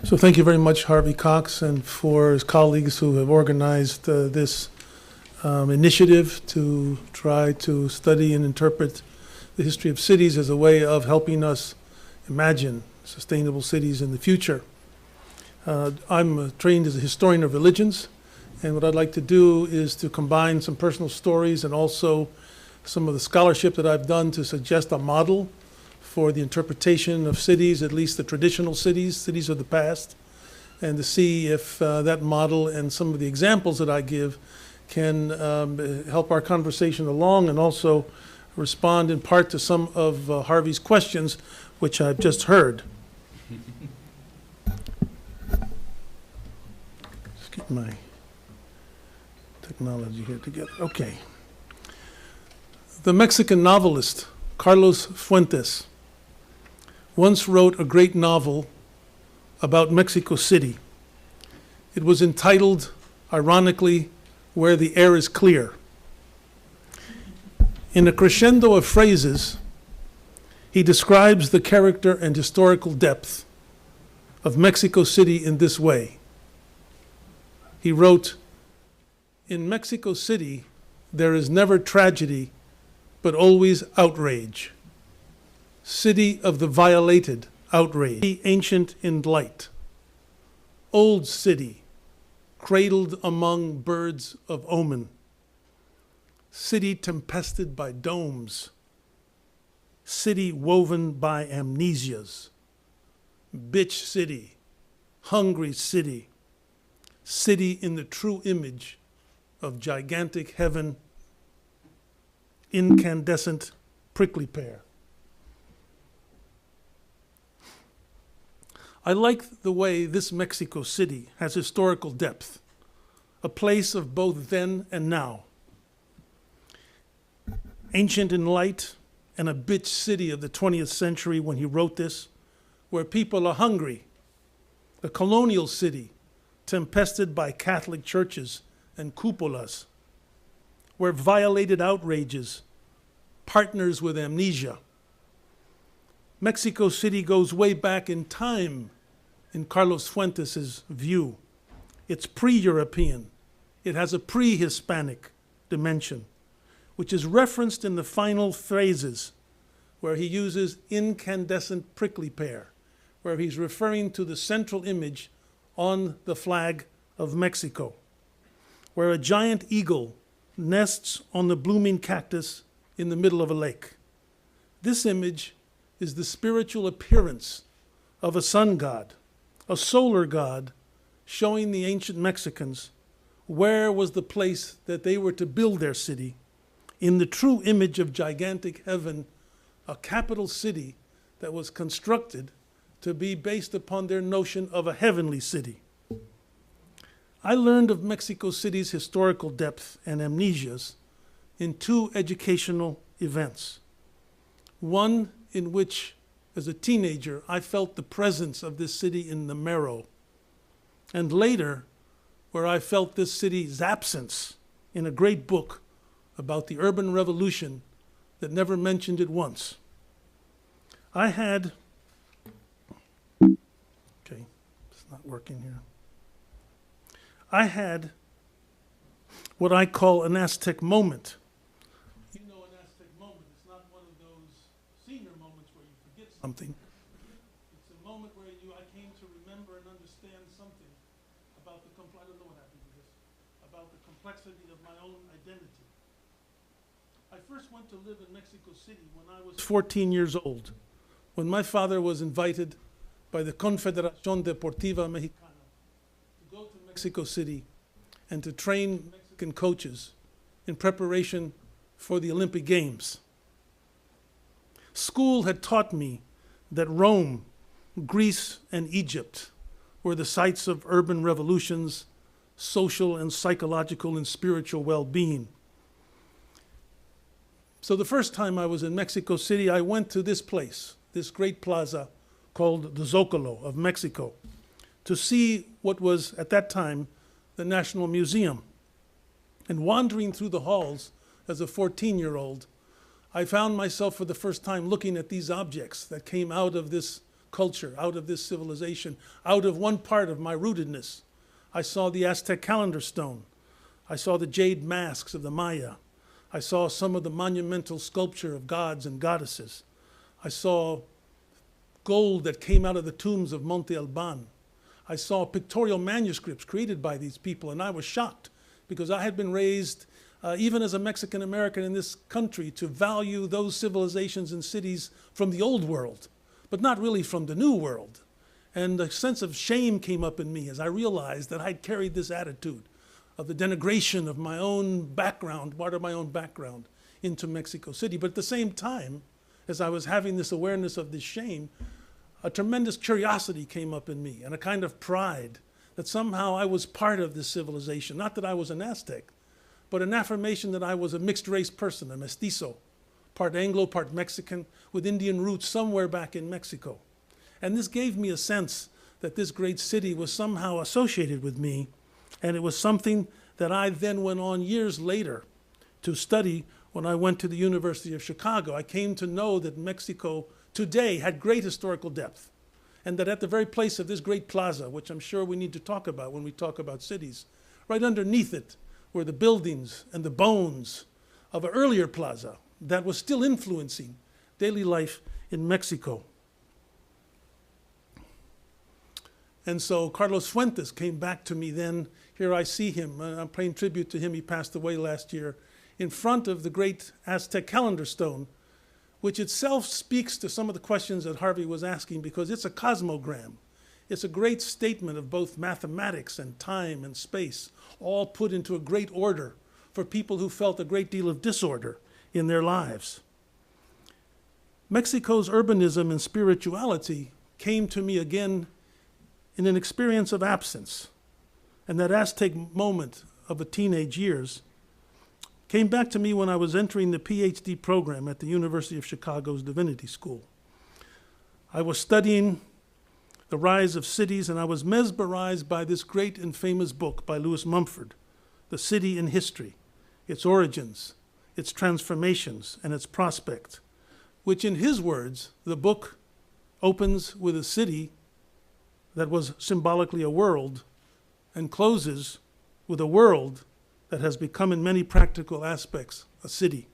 So thank you very much, Harvey Cox, and for his colleagues who have organized this initiative to try to study and interpret the history of cities as a way of helping us imagine sustainable cities in the future. I'm trained as a historian of religions, and what I'd like to do is to combine some personal stories and also some of the scholarship that I've done to suggest a model for the interpretation of cities, at least the traditional cities, cities of the past, and to see if that model and some of the examples that I give can help our conversation along and also respond in part to some of Harvey's questions, which I've just heard. Let's get my technology here together. Okay. The Mexican novelist Carlos Fuentes once wrote a great novel about Mexico City. It was entitled, ironically, Where the Air is Clear. In a crescendo of phrases, he describes the character and historical depth of Mexico City in this way. He wrote, "In Mexico City, there is never tragedy, but always outrage. City of the violated, outrage. Ancient in light. Old city, cradled among birds of omen. City tempested by domes. City woven by amnesias. Bitch city, hungry city. City in the true image of gigantic heaven, incandescent prickly pear." I like the way this Mexico City has historical depth, a place of both then and now. Ancient in light and a bitch city of the 20th century when he wrote this, where people are hungry, a colonial city tempested by Catholic churches and cupolas, where violated outrages partners with amnesia. Mexico City goes way back in time in Carlos Fuentes' view. It's pre-European. It has a pre-Hispanic dimension, which is referenced in the final phrases where he uses incandescent prickly pear, where he's referring to the central image on the flag of Mexico, where a giant eagle nests on the blooming cactus in the middle of a lake. This image is the spiritual appearance of a sun god, a solar god, showing the ancient Mexicans where was the place that they were to build their city, in the true image of gigantic heaven, a capital city that was constructed to be based upon their notion of a heavenly city. I learned of Mexico City's historical depth and amnesias in two educational events. One in which, as a teenager, I felt the presence of this city in the marrow, and later, where I felt this city's absence in a great book about the urban revolution that never mentioned it once. I had, okay, it's not working here. I had what I call an Aztec moment. You know, an Aztec moment, it's not one of those senior moments where you forget something. It's a moment where I came to remember and understand something about I don't know what happened to this, about the complexity of my own identity. I first went to live in Mexico City when I was 14 years old, when my father was invited by the Confederación Deportiva Mexicana to go to Mexico City and to train Mexican coaches in preparation for the Olympic Games. School had taught me that Rome, Greece, and Egypt were the sites of urban revolutions, social and psychological and spiritual well-being. So the first time I was in Mexico City, I went to this place, this great plaza called the Zócalo of Mexico, to see what was, at that time, the National Museum. And wandering through the halls as a 14-year-old, I found myself for the first time looking at these objects that came out of this culture, out of this civilization, out of one part of my rootedness. I saw the Aztec calendar stone. I saw the jade masks of the Maya. I saw some of the monumental sculpture of gods and goddesses. I saw gold that came out of the tombs of Monte Alban. I saw pictorial manuscripts created by these people, and I was shocked because I had been raised, even as a Mexican American in this country, to value those civilizations and cities from the old world, but not really from the new world. And a sense of shame came up in me as I realized that I'd carried this attitude of the denigration of my own background, part of my own background, into Mexico City. But at the same time, as I was having this awareness of this shame, a tremendous curiosity came up in me and a kind of pride that somehow I was part of this civilization. Not that I was an Aztec, but an affirmation that I was a mixed race person, a mestizo, part Anglo, part Mexican, with Indian roots somewhere back in Mexico. And this gave me a sense that this great city was somehow associated with me, and it was something that I then went on years later to study when I went to the University of Chicago. I came to know that Mexico today had great historical depth, and that at the very place of this great plaza, which I'm sure we need to talk about when we talk about cities, right underneath it were the buildings and the bones of an earlier plaza that was still influencing daily life in Mexico. And so Carlos Fuentes came back to me then. Here I see him. I'm paying tribute to him. He passed away last year, in front of the great Aztec calendar stone, which itself speaks to some of the questions that Harvey was asking, because it's a cosmogram. It's a great statement of both mathematics and time and space, all put into a great order for people who felt a great deal of disorder in their lives. Mexico's urbanism and spirituality came to me again in an experience of absence. And that Aztec moment of the teenage years came back to me when I was entering the PhD program at the University of Chicago's Divinity School. I was studying the rise of cities, and I was mesmerized by this great and famous book by Lewis Mumford, The City in History, Its Origins, Its Transformations, and Its Prospect, which in his words, the book opens with a city that was symbolically a world and closes with a world that has become in many practical aspects a city.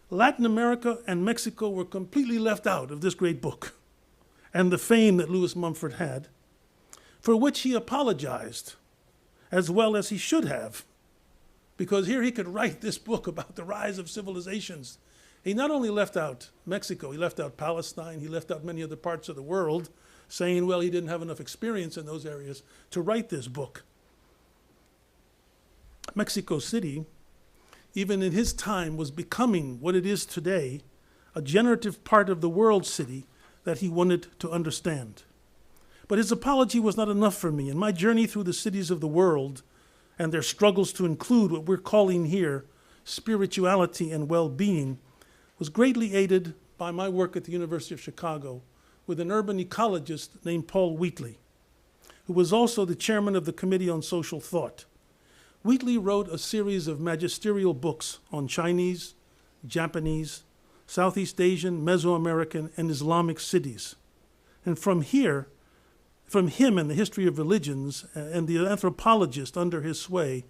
Latin America and Mexico were completely left out of this great book and the fame that Lewis Mumford had, for which he apologized, as well as he should have, because here he could write this book about the rise of civilizations. He not only left out Mexico, he left out Palestine, he left out many other parts of the world, saying, well, he didn't have enough experience in those areas to write this book. Mexico City, even in his time, was becoming what it is today, a generative part of the world city that he wanted to understand. But his apology was not enough for me. In my journey through the cities of the world and their struggles to include what we're calling here spirituality and well-being was greatly aided by my work at the University of Chicago with an urban ecologist named Paul Wheatley, who was also the chairman of the Committee on Social Thought. Wheatley wrote a series of magisterial books on Chinese, Japanese, Southeast Asian, Mesoamerican, and Islamic cities. And from him and the history of religions and the anthropologist under his sway,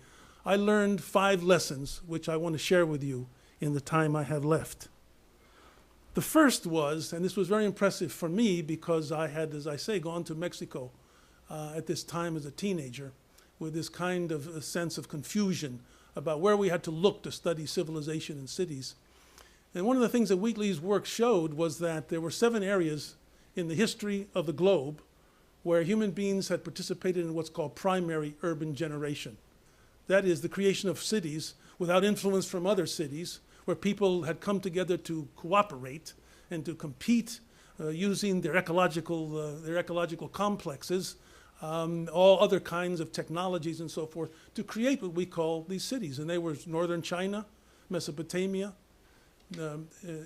I learned 5 lessons which I want to share with you in the time I have left. The first was, and this was very impressive for me because I had, as I say, gone to Mexico at this time as a teenager with this kind of a sense of confusion about where we had to look to study civilization and cities. And one of the things that Wheatley's work showed was that there were 7 areas in the history of the globe where human beings had participated in what's called primary urban generation. That is the creation of cities without influence from other cities, where people had come together to cooperate and to compete using their ecological complexes, all other kinds of technologies and so forth, to create what we call these cities. And they were northern China, Mesopotamia,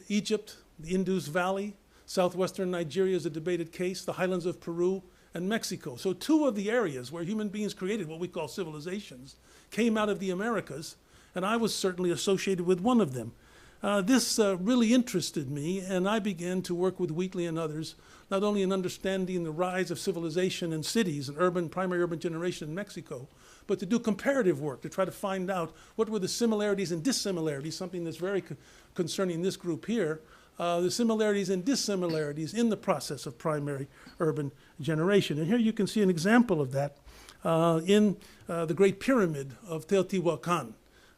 Egypt, the Indus Valley, southwestern Nigeria is a debated case, the highlands of Peru, and Mexico. So 2 of the areas where human beings created what we call civilizations came out of the Americas, and I was certainly associated with one of them. This really interested me, and I began to work with Wheatley and others, not only in understanding the rise of civilization and cities and primary urban generation in Mexico, but to do comparative work, to try to find out what were the similarities and dissimilarities, something that's very concerning this group here, the similarities and dissimilarities in the process of primary urban generation. And here you can see an example of that in the Great Pyramid of Teotihuacan.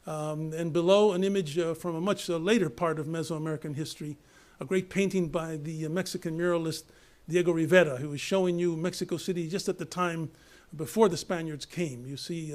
And below, an image from a much later part of Mesoamerican history, a great painting by the Mexican muralist Diego Rivera, who was showing you Mexico City just at the time before the Spaniards came. You see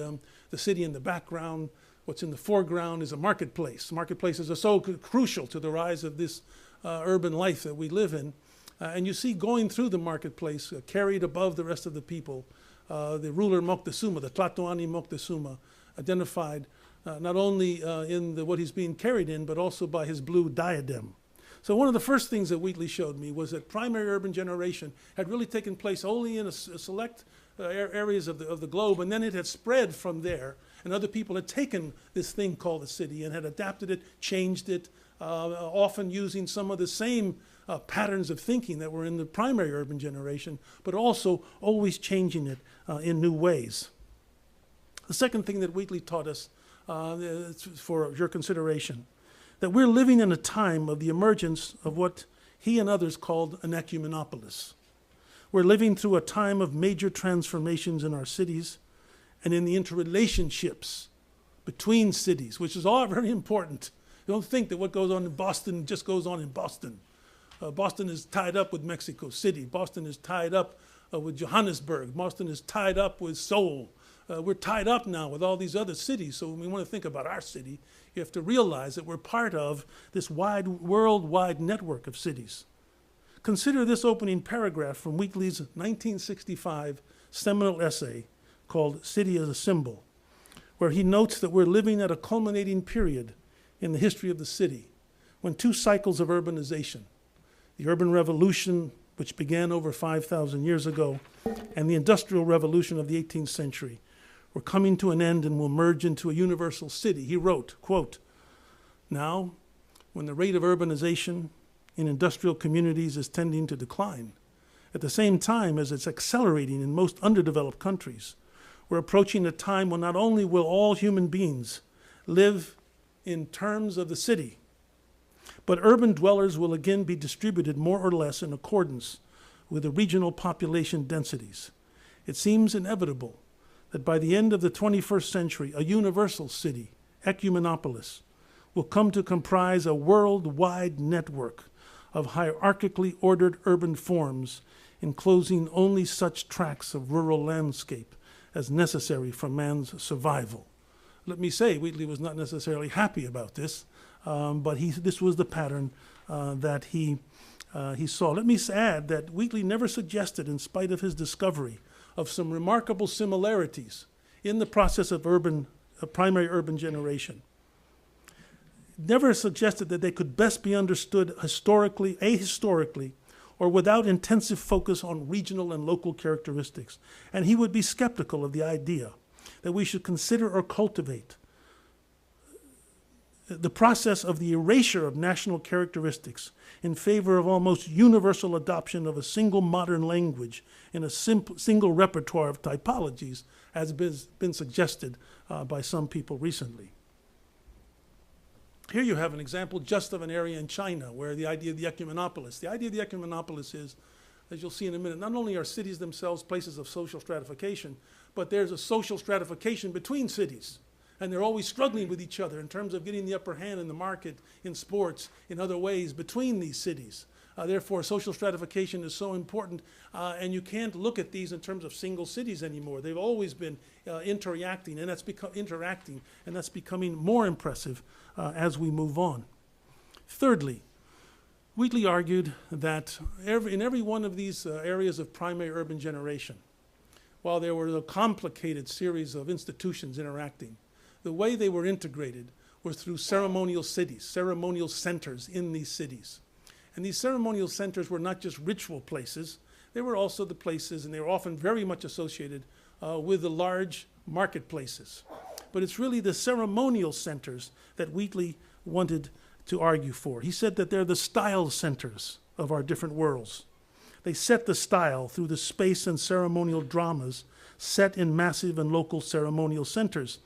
the city in the background. What's in the foreground is a marketplace. Marketplaces are so crucial to the rise of this urban life that we live in. And you see going through the marketplace, carried above the rest of the people, the ruler Moctezuma, the Tlatoani Moctezuma, identified not only in what he's being carried in, but also by his blue diadem. So one of the first things that Wheatley showed me was that primary urban generation had really taken place only in a select areas of the globe, and then it had spread from there, and other people had taken this thing called the city and had adapted it, changed it, often using some of the same patterns of thinking that were in the primary urban generation, but also always changing it in new ways. The second thing that Wheatley taught us, for your consideration, that we're living in a time of the emergence of what he and others called an ecumenopolis. We're living through a time of major transformations in our cities and in the interrelationships between cities, which is all very important. You don't think that what goes on in Boston just goes on in Boston. Boston is tied up with Mexico City. Boston is tied up with Johannesburg. Boston is tied up with Seoul. We're tied up now with all these other cities. So when we want to think about our city, you have to realize that we're part of this worldwide network of cities. Consider this opening paragraph from Wheatley's 1965 seminal essay called City as a Symbol, where he notes that we're living at a culminating period in the history of the city when two cycles of urbanization, the urban revolution, which began over 5,000 years ago, and the industrial revolution of the 18th century, were coming to an end and will merge into a universal city. He wrote, quote, "Now, when the rate of urbanization in industrial communities is tending to decline, at the same time as it's accelerating in most underdeveloped countries, we're approaching a time when not only will all human beings live in terms of the city, but urban dwellers will again be distributed more or less in accordance with the regional population densities. It seems inevitable that by the end of the 21st century, a universal city, Ecumenopolis, will come to comprise a worldwide network of hierarchically ordered urban forms, enclosing only such tracts of rural landscape as necessary for man's survival." Let me say, Wheatley was not necessarily happy about this, but this was the pattern that he saw. Let me add that Wheatley never suggested, in spite of his discovery of some remarkable similarities in the process of primary urban generation, never suggested that they could best be understood ahistorically, or without intensive focus on regional and local characteristics. And he would be skeptical of the idea that we should consider or cultivate the process of the erasure of national characteristics in favor of almost universal adoption of a single modern language in a single repertoire of typologies, as has been suggested by some people recently. Here you have an example just of an area in China where the idea of the ecumenopolis. The idea of the ecumenopolis is, as you'll see in a minute, not only are cities themselves places of social stratification, but there's a social stratification between cities. And they're always struggling with each other in terms of getting the upper hand in the market, in sports, in other ways between these cities. Therefore, social stratification is so important, and you can't look at these in terms of single cities anymore. They've always been interacting, and that's becoming more impressive as we move on. Thirdly, Wheatley argued that in every one of these areas of primary urban generation, while there were a complicated series of institutions interacting, the way they were integrated was through ceremonial cities, ceremonial centers in these cities. And these ceremonial centers were not just ritual places, they were also the places, and they were often very much associated with the large marketplaces. But it's really the ceremonial centers that Wheatley wanted to argue for. He said that they're the style centers of our different worlds. They set the style through the space and ceremonial dramas set in massive and local ceremonial centers.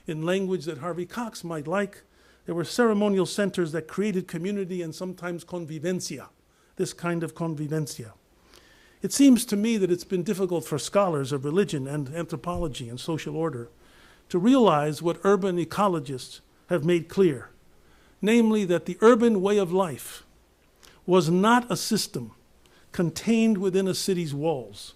In language that Harvey Cox might like, there were ceremonial centers that created community and sometimes convivencia, this kind of convivencia. It seems to me that it's been difficult for scholars of religion and anthropology and social order to realize what urban ecologists have made clear, namely that the urban way of life was not a system contained within a city's walls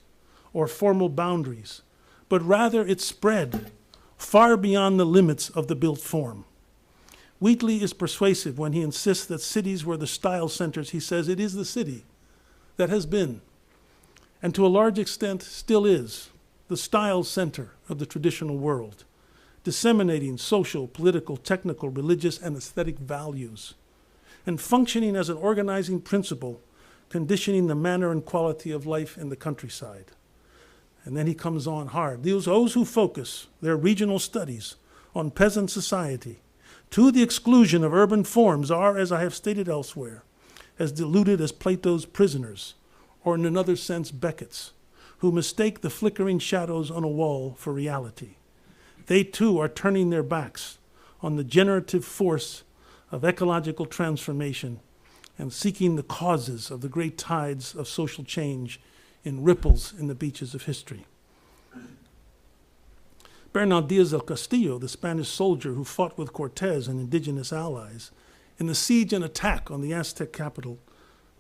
or formal boundaries, but rather it spread far beyond the limits of the built form. Wheatley is persuasive when he insists that cities were the style centers. He says it is the city that has been, and to a large extent still is, the style center of the traditional world, disseminating social, political, technical, religious, and aesthetic values, and functioning as an organizing principle, conditioning the manner and quality of life in the countryside. And then he comes on hard. Those who focus their regional studies on peasant society to the exclusion of urban forms are, as I have stated elsewhere, as deluded as Plato's prisoners, or in another sense, Beckett's, who mistake the flickering shadows on a wall for reality. They too are turning their backs on the generative force of ecological transformation and seeking the causes of the great tides of social change in ripples in the beaches of history. Bernal Diaz del Castillo, the Spanish soldier who fought with Cortés and indigenous allies in the siege and attack on the Aztec capital,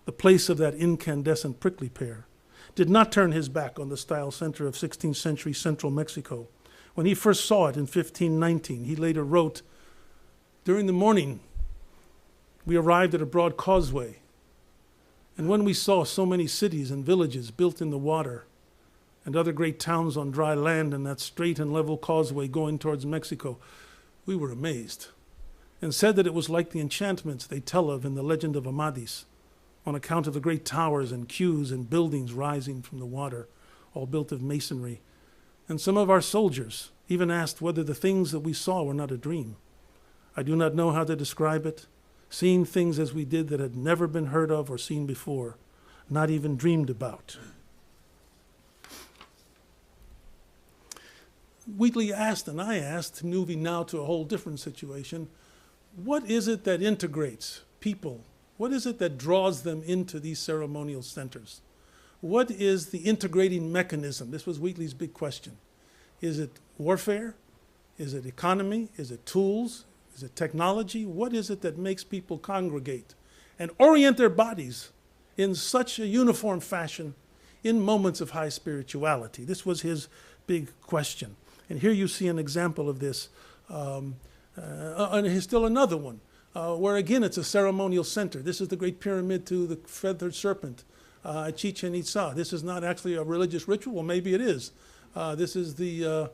the place of that incandescent prickly pear, did not turn his back on the style center of 16th century central Mexico. When he first saw it in 1519, he later wrote, "During the morning, we arrived at a broad causeway, and when we saw so many cities and villages built in the water and other great towns on dry land and that straight and level causeway going towards Mexico, we were amazed and said that it was like the enchantments they tell of in the legend of Amadis, on account of the great towers and quays and buildings rising from the water, all built of masonry. And some of our soldiers even asked whether the things that we saw were not a dream. I do not know how to describe it, seeing things as we did that had never been heard of or seen before, not even dreamed about." Wheatley asked, and I asked, moving now to a whole different situation, what is it that integrates people? What is it that draws them into these ceremonial centers? What is the integrating mechanism? This was Wheatley's big question. Is it warfare? Is it economy? Is it tools? Is it technology? What is it that makes people congregate and orient their bodies in such a uniform fashion in moments of high spirituality? This was his big question. And here you see an example of this. And here's still another one, where again it's a ceremonial center. This is the Great Pyramid to the Feathered Serpent at Chichen Itza. This is not actually a religious ritual. Well, maybe it is. This is the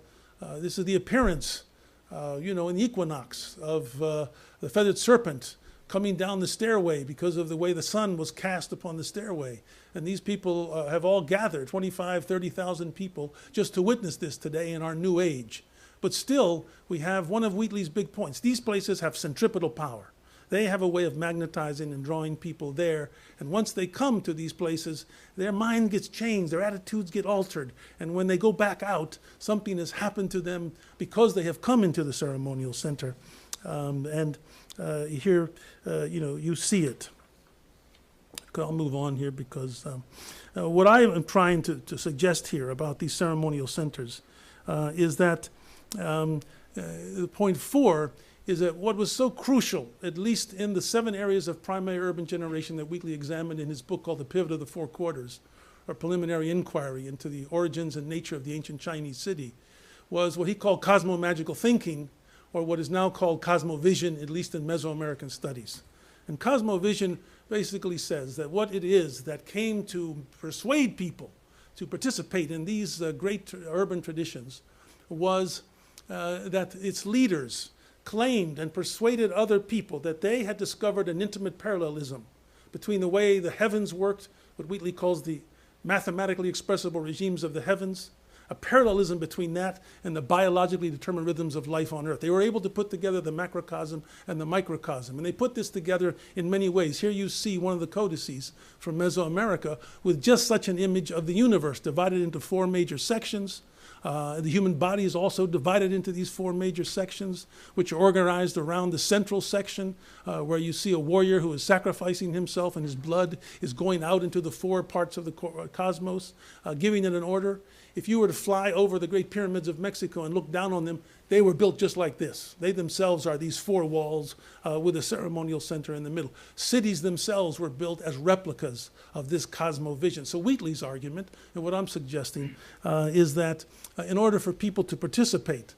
appearance, in the equinox of the Feathered Serpent coming down the stairway because of the way the sun was cast upon the stairway. And these people have all gathered, 25, 30,000 people, just to witness this today in our new age. But still, we have one of Wheatley's big points. These places have centripetal power. They have a way of magnetizing and drawing people there. And once they come to these places, their mind gets changed, their attitudes get altered. And when they go back out, something has happened to them because they have come into the ceremonial center. Here, you see it. I'll move on here because what I am trying to suggest here about these ceremonial centers is that point 4 is that what was so crucial, at least in the 7 areas of primary urban generation that Wheatley examined in his book called The Pivot of the Four Quarters, or Preliminary Inquiry into the Origins and Nature of the Ancient Chinese City, was what he called cosmomagical thinking, or what is now called Cosmovision, at least in Mesoamerican studies. And Cosmovision basically says that what it is that came to persuade people to participate in these great urban traditions was that its leaders claimed and persuaded other people that they had discovered an intimate parallelism between the way the heavens worked, what Wheatley calls the mathematically expressible regimes of the heavens, a parallelism between that and the biologically determined rhythms of life on Earth. They were able to put together the macrocosm and the microcosm, and they put this together in many ways. Here you see one of the codices from Mesoamerica with just such an image of the universe divided into 4 major sections. The human body is also divided into these 4 major sections, which are organized around the central section, where you see a warrior who is sacrificing himself, and his blood is going out into the 4 parts of the cosmos, giving it an order. If you were to fly over the Great Pyramids of Mexico and look down on them, they were built just like this. They themselves are these 4 walls with a ceremonial center in the middle. Cities themselves were built as replicas of this cosmovision. So Wheatley's argument, and what I'm suggesting, is that in order for people to participate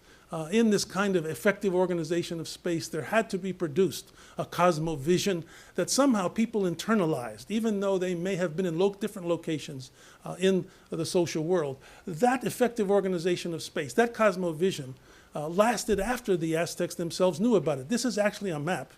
in this kind of effective organization of space, there had to be produced a cosmovision that somehow people internalized, even though they may have been in different locations in the social world. That effective organization of space, that cosmovision, lasted after the Aztecs themselves knew about it. This is actually a map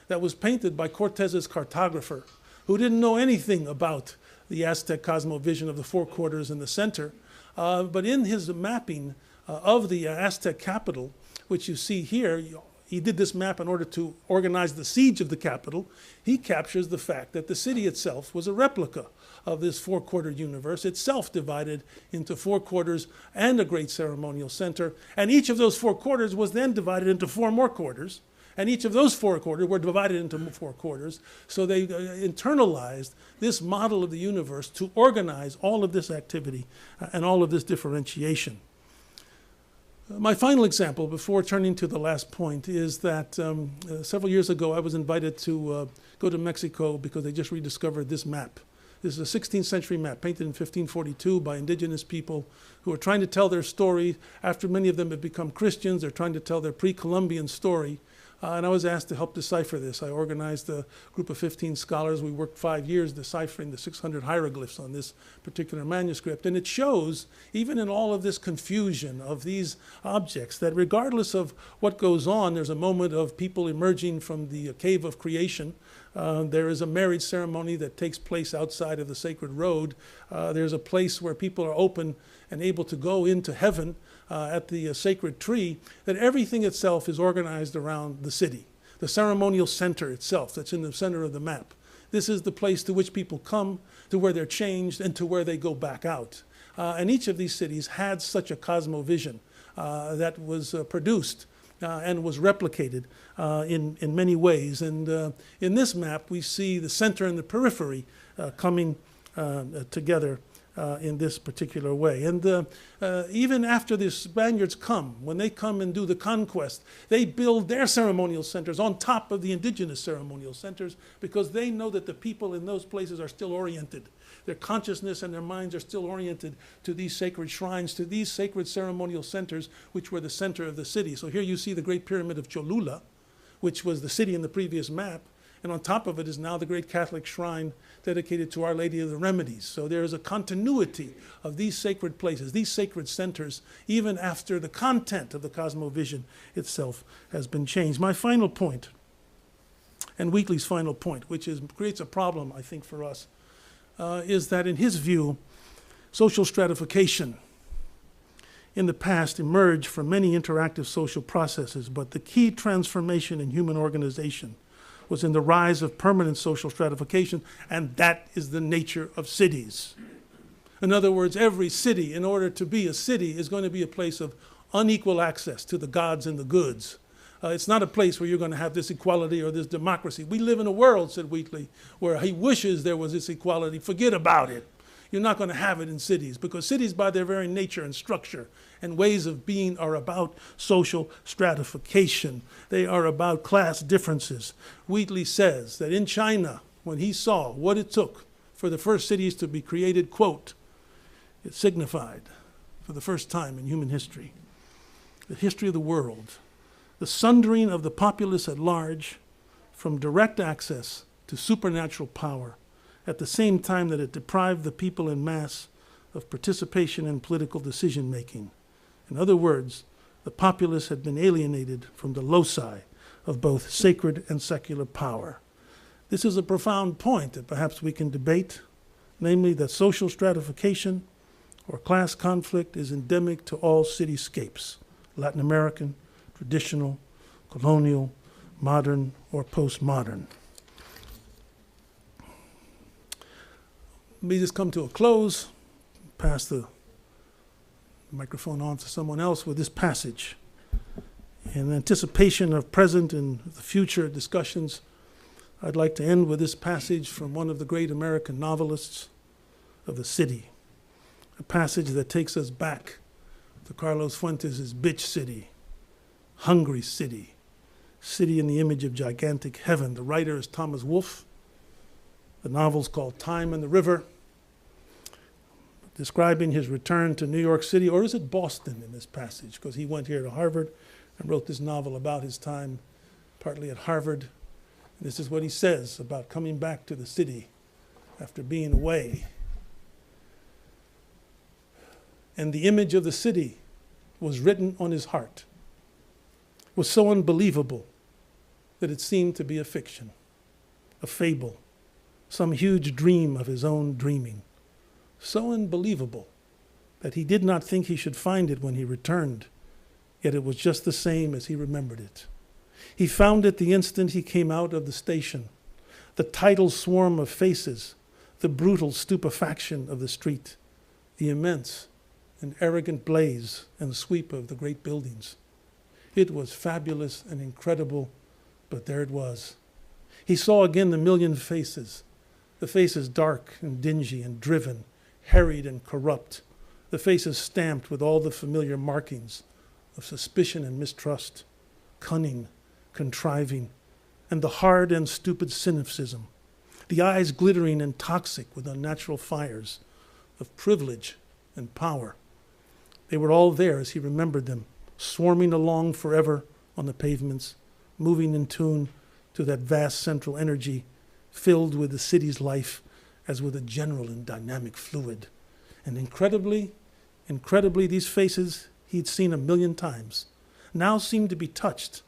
that was painted by Cortez's cartographer, who didn't know anything about the Aztec cosmovision of the 4 quarters in the center. But in his mapping of the Aztec capital, which you see here, he did this map in order to organize the siege of the capital. He captures the fact that the city itself was a replica of this 4-quarter universe, itself divided into 4 quarters and a great ceremonial center. And each of those 4 quarters was then divided into 4 more quarters. And each of those 4 quarters were divided into 4 quarters. So they internalized this model of the universe to organize all of this activity and all of this differentiation. My final example, before turning to the last point, is that several years ago I was invited to go to Mexico because they just rediscovered this map. This is a 16th century map painted in 1542 by indigenous people who are trying to tell their story. After many of them have become Christians, they're trying to tell their pre-Columbian story. And I was asked to help decipher this. I organized a group of 15 scholars. We worked 5 years deciphering the 600 hieroglyphs on this particular manuscript. And it shows, even in all of this confusion of these objects, that regardless of what goes on, there's a moment of people emerging from the cave of creation. There is a marriage ceremony that takes place outside of the sacred road. There's a place where people are open and able to go into heaven at the sacred tree, that everything itself is organized around the city. The ceremonial center itself that's in the center of the map. This is the place to which people come, to where they're changed, and to where they go back out. And each of these cities had such a cosmovision that was produced and was replicated in many ways. And in this map, we see the center and the periphery coming together in this particular way. And even after the Spaniards come, when they come and do the conquest, they build their ceremonial centers on top of the indigenous ceremonial centers because they know that the people in those places are still oriented. Their consciousness and their minds are still oriented to these sacred shrines, to these sacred ceremonial centers, which were the center of the city. So here you see the Great Pyramid of Cholula, which was the city in the previous map. And on top of it is now the great Catholic shrine dedicated to Our Lady of the Remedies. So there is a continuity of these sacred places, these sacred centers, even after the content of the cosmovision itself has been changed. My final point, and Wheatley's final point, which creates a problem, I think, for us, is that in his view, social stratification in the past emerged from many interactive social processes, but the key transformation in human organization was in the rise of permanent social stratification, and that is the nature of cities. In other words, every city, in order to be a city, is going to be a place of unequal access to the gods and the goods. It's not a place where you're going to have this equality or this democracy. We live in a world, said Wheatley, where he wishes there was this equality. Forget about it. You're not going to have it in cities, because cities by their very nature and structure and ways of being are about social stratification. They are about class differences. Wheatley says that in China, when he saw what it took for the first cities to be created, quote, it signified for the first time in human history, the history of the world, the sundering of the populace at large from direct access to supernatural power, at the same time that it deprived the people en masse of participation in political decision-making. In other words, the populace had been alienated from the loci of both sacred and secular power. This is a profound point that perhaps we can debate, namely that social stratification or class conflict is endemic to all cityscapes, Latin American, traditional, colonial, modern, or postmodern. Let me just come to a close, pass the microphone on to someone else with this passage. In anticipation of present and the future discussions, I'd like to end with this passage from one of the great American novelists of the city, a passage that takes us back to Carlos Fuentes' Bitch City, Hungry City, city in the image of gigantic heaven. The writer is Thomas Wolfe. The novel's called Time and the River, describing his return to New York City, or is it Boston in this passage? Because he went here to Harvard and wrote this novel about his time, partly at Harvard. This is what he says about coming back to the city after being away. And the image of the city was written on his heart, was so unbelievable that it seemed to be a fiction, a fable, some huge dream of his own dreaming. So unbelievable that he did not think he should find it when he returned, yet it was just the same as he remembered it. He found it the instant he came out of the station, the tidal swarm of faces, the brutal stupefaction of the street, the immense and arrogant blaze and sweep of the great buildings. It was fabulous and incredible, but there it was. He saw again the million faces, the faces dark and dingy and driven, harried and corrupt, the faces stamped with all the familiar markings of suspicion and mistrust, cunning, contriving, and the hard and stupid cynicism, the eyes glittering and toxic with unnatural fires of privilege and power. They were all there as he remembered them, swarming along forever on the pavements, moving in tune to that vast central energy filled with the city's life as with a general and dynamic fluid. And incredibly, these faces he'd seen a million times now seemed to be touched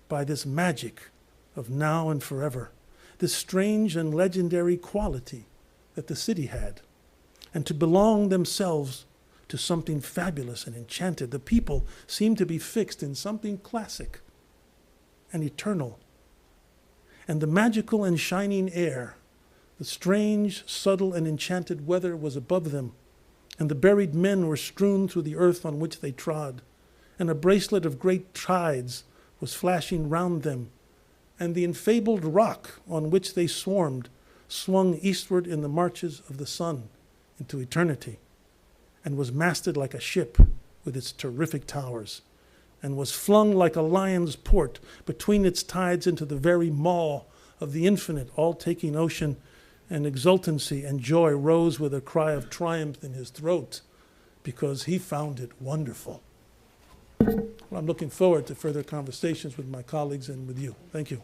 by this magic of now and forever, this strange and legendary quality that the city had, and to belong themselves to something fabulous and enchanted. The people seemed to be fixed in something classic and eternal. And the magical and shining air, the strange, subtle, and enchanted weather was above them, and the buried men were strewn through the earth on which they trod, and a bracelet of great tides was flashing round them, and the enfabled rock on which they swarmed swung eastward in the marches of the sun into eternity, and was masted like a ship with its terrific towers, and was flung like a lion's port between its tides into the very maw of the infinite, all-taking ocean, and exultancy and joy rose with a cry of triumph in his throat because he found it wonderful. Well, I'm looking forward to further conversations with my colleagues and with you. Thank you.